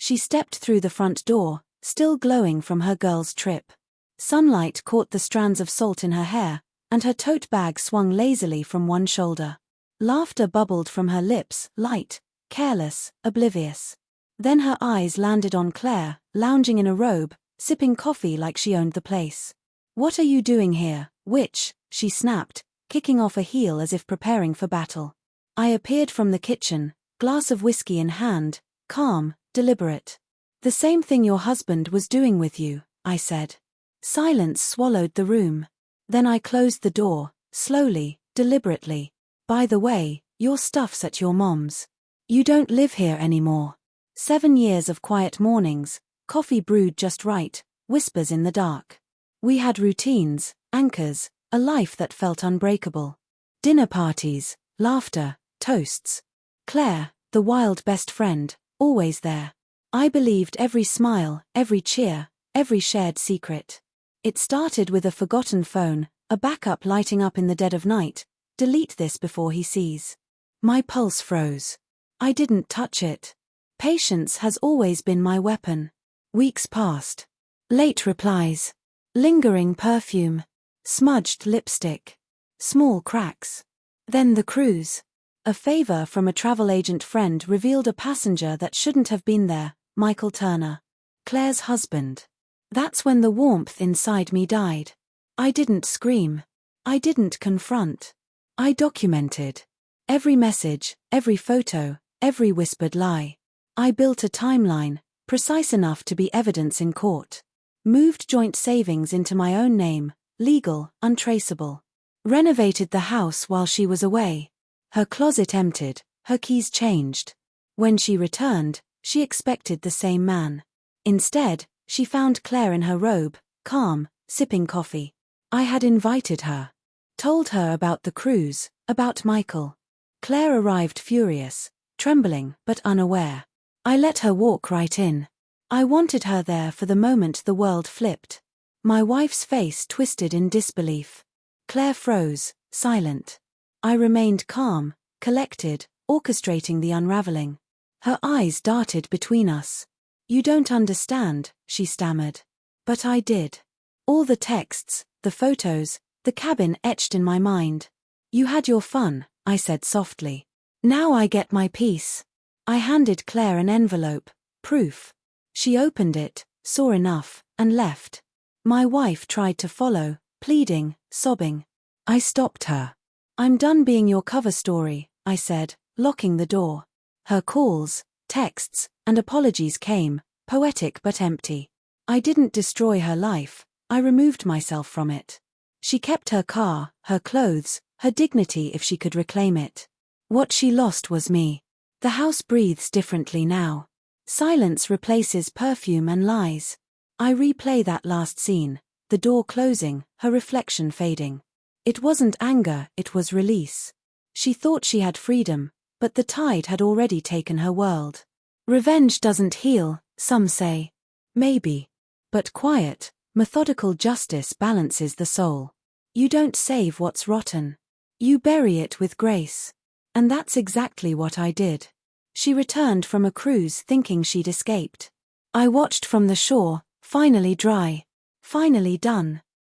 She stepped through the front door, still glowing from her girl's trip. Sunlight caught the strands of salt in her hair, and her tote bag swung lazily from one shoulder. Laughter bubbled from her lips, light, careless, oblivious. Then her eyes landed on Claire, lounging in a robe, sipping coffee like she owned the place. "What are you doing here, witch?" she snapped, kicking off a heel as if preparing for battle. I appeared from the kitchen, glass of whiskey in hand, calm, deliberate. "The same thing your husband was doing with you," I said. Silence swallowed the room. Then I closed the door, slowly, deliberately. "By the way, your stuff's at your mom's. You don't live here anymore." 7 years of quiet mornings, coffee brewed just right, whispers in the dark. We had routines, anchors, a life that felt unbreakable. Dinner parties, laughter, toasts. Claire, the wild best friend, always there. I believed every smile, every cheer, every shared secret. It started with a forgotten phone, a backup lighting up in the dead of night. "Delete this before he sees." My pulse froze. I didn't touch it. Patience has always been my weapon. Weeks passed. Late replies. Lingering perfume. Smudged lipstick. Small cracks. Then the cruise. A favor from a travel agent friend revealed a passenger that shouldn't have been there, Michael Turner. Claire's husband. That's when the warmth inside me died. I didn't scream. I didn't confront. I documented. Every message, every photo, every whispered lie. I built a timeline, precise enough to be evidence in court. Moved joint savings into my own name, legal, untraceable. Renovated the house while she was away. Her closet emptied, her keys changed. When she returned, she expected the same man. Instead, she found Claire in her robe, calm, sipping coffee. I had invited her. Told her about the cruise, about Michael. Claire arrived furious, trembling but unaware. I let her walk right in. I wanted her there for the moment the world flipped. My wife's face twisted in disbelief. Claire froze, silent. I remained calm, collected, orchestrating the unraveling. Her eyes darted between us. "You don't understand," she stammered. But I did. All the texts, the photos, the cabin etched in my mind. "You had your fun," I said softly. "Now I get my peace." I handed Claire an envelope, proof. She opened it, saw enough, and left. My wife tried to follow, pleading, sobbing. I stopped her. "I'm done being your cover story," I said, locking the door. Her calls, texts, and apologies came, poetic but empty. I didn't destroy her life, I removed myself from it. She kept her car, her clothes, her dignity if she could reclaim it. What she lost was me. The house breathes differently now. Silence replaces perfume and lies. I replay that last scene, the door closing, her reflection fading. It wasn't anger, it was release. She thought she had freedom, but the tide had already taken her world. Revenge doesn't heal, some say. Maybe. But quiet, methodical justice balances the soul. You don't save what's rotten. You bury it with grace. And that's exactly what I did. She returned from a cruise thinking she'd escaped. I watched from the shore, finally dry. Finally done.